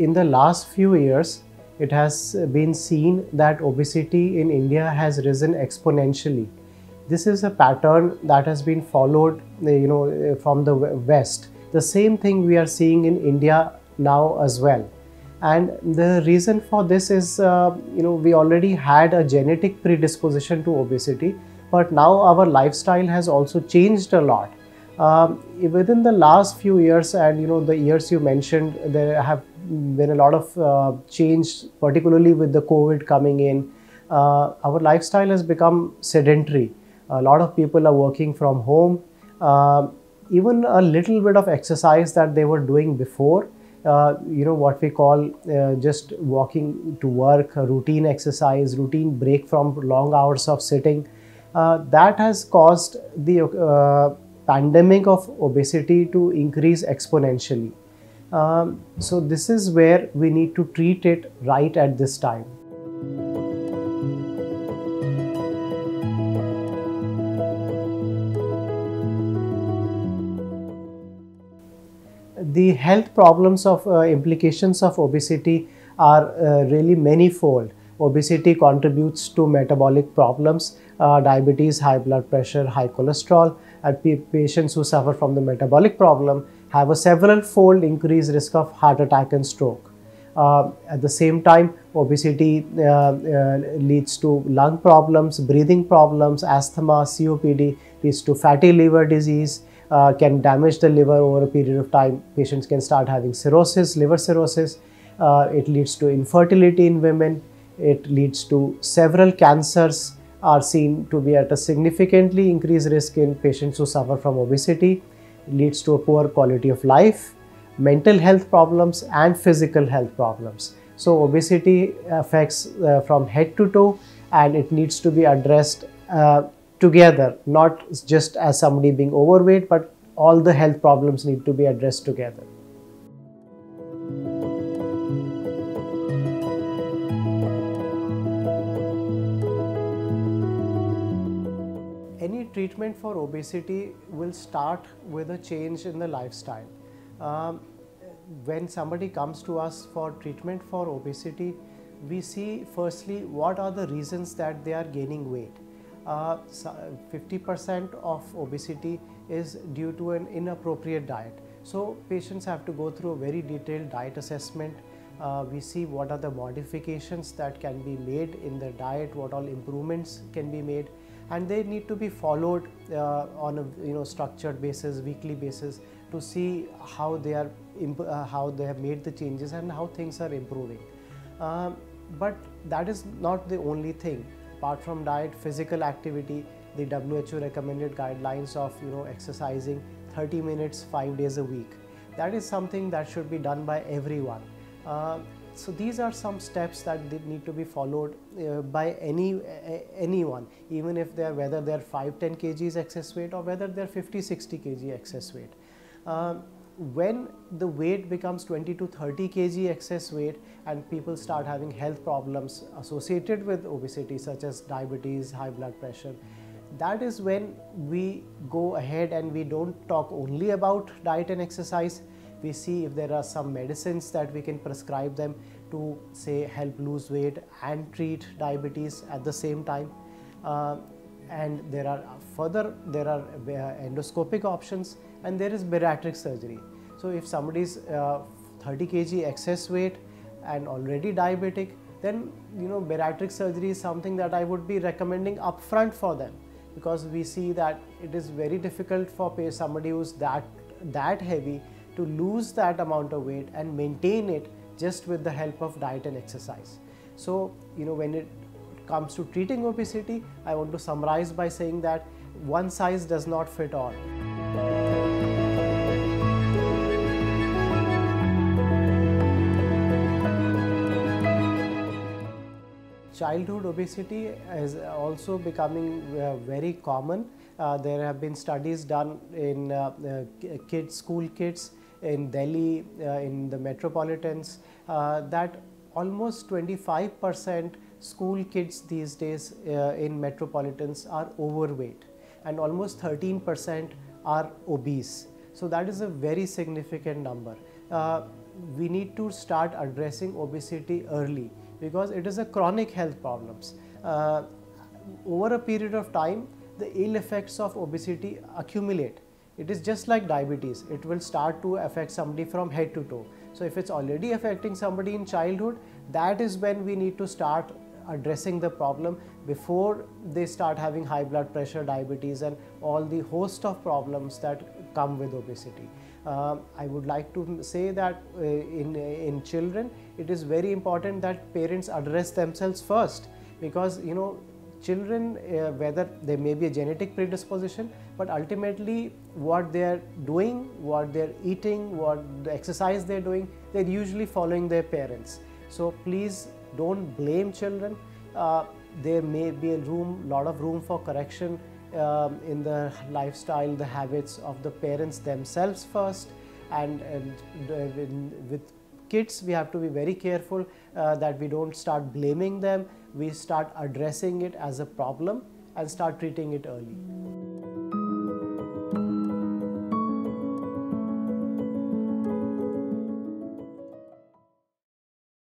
in the last few years, it has been seen that obesity in India has risen exponentially. This is a pattern that has been followed, from the West. The same thing we are seeing in India now as well. And the reason for this is, we already had a genetic predisposition to obesity, but now our lifestyle has also changed a lot. Within the last few years, and the years you mentioned, there have been a lot of change, particularly with the COVID coming in. Our lifestyle has become sedentary. A lot of people are working from home. Even a little bit of exercise that they were doing before, what we call just walking to work, routine exercise, routine break from long hours of sitting, that has caused the pandemic of obesity to increase exponentially. So this is where we need to treat it right at this time. The health problems of implications of obesity are really manifold. Obesity contributes to metabolic problems, diabetes, high blood pressure, high cholesterol, and patients who suffer from the metabolic problem have a several-fold increased risk of heart attack and stroke. At the same time, obesity leads to lung problems, breathing problems, asthma, COPD, leads to fatty liver disease, can damage the liver over a period of time. Patients can start having cirrhosis, liver cirrhosis. It leads to infertility in women. It leads to several cancers are seen to be at a significantly increased risk in patients who suffer from obesity. It leads to a poor quality of life, mental health problems, and physical health problems. So obesity affects from head to toe, and it needs to be addressed together, not just as somebody being overweight, but all the health problems need to be addressed together. Any treatment for obesity will start with a change in the lifestyle. When somebody comes to us for treatment for obesity, we see firstly what are the reasons that they are gaining weight. 50% of obesity is due to an inappropriate diet. So patients have to go through a very detailed diet assessment. We see what are the modifications that can be made in the diet, what all improvements can be made, and they need to be followed on a structured basis, weekly basis, to see how they have made the changes and how things are improving. But that is not the only thing. Apart from diet, physical activity, the WHO recommended guidelines of exercising 30 minutes 5 days a week. That is something that should be done by everyone. So these are some steps that need to be followed by anyone, even if whether they're 5-10 kgs excess weight or whether they're 50-60 kg excess weight. When the weight becomes 20 to 30 kg excess weight and people start having health problems associated with obesity, such as diabetes, high blood pressure, that is when we go ahead and we don't talk only about diet and exercise. We see if there are some medicines that we can prescribe them to, say, help lose weight and treat diabetes at the same time. And there are endoscopic options, and there is bariatric surgery. So if somebody is 30 kg excess weight and already diabetic, then bariatric surgery is something that I would be recommending upfront for them, because we see that it is very difficult for somebody who's that heavy to lose that amount of weight and maintain it just with the help of diet and exercise. So when it comes to treating obesity, I want to summarize by saying that one size does not fit all. Childhood obesity is also becoming very common. There have been studies done in school kids in Delhi, in the metropolitans, that almost 25% school kids these days in metropolitans are overweight, and almost 13% are obese. So that is a very significant number. we need to start addressing obesity early, because it is a chronic health problems. Over a period of time, the ill effects of obesity accumulate. It is just like diabetes. It will start to affect somebody from head to toe. So if it's already affecting somebody in childhood, that is when we need to start addressing the problem before they start having high blood pressure, diabetes, and all the host of problems that come with obesity. I would like to say that in children, it is very important that parents address themselves first, because children, whether there may be a genetic predisposition, but ultimately what they are doing, what they are eating, what the exercise they are doing, they are usually following their parents. So please don't blame children. There may be a lot of room for correction in the lifestyle, the habits of the parents themselves first, and with kids we have to be very careful that we don't start blaming them. We start addressing it as a problem and start treating it early.